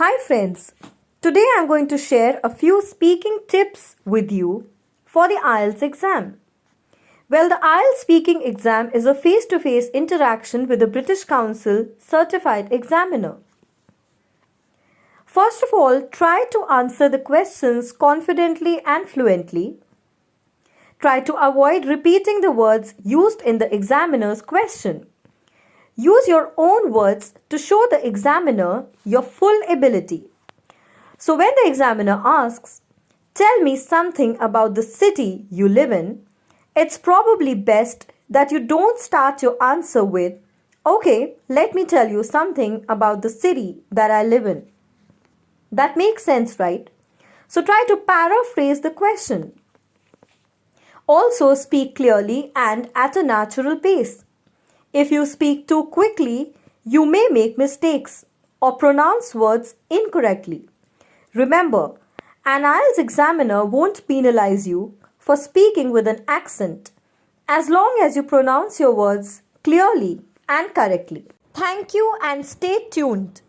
Hi friends, today I'm going to share a few speaking tips with you for the IELTS exam. Well, the IELTS speaking exam is a face-to-face interaction with the British Council certified examiner. First of all, try to answer the questions confidently and fluently. Try to avoid repeating the words used in the examiner's question. Use your own words to show the examiner your full ability. So when the examiner asks, "Tell me something about the city you live in," it's probably best that you don't start your answer with, "Okay, let me tell you something about the city that I live in." That makes sense, right? So try to paraphrase the question. Also speak clearly and at a natural pace. If you speak too quickly, you may make mistakes or pronounce words incorrectly. Remember, an IELTS examiner won't penalize you for speaking with an accent as long as you pronounce your words clearly and correctly. Thank you and stay tuned.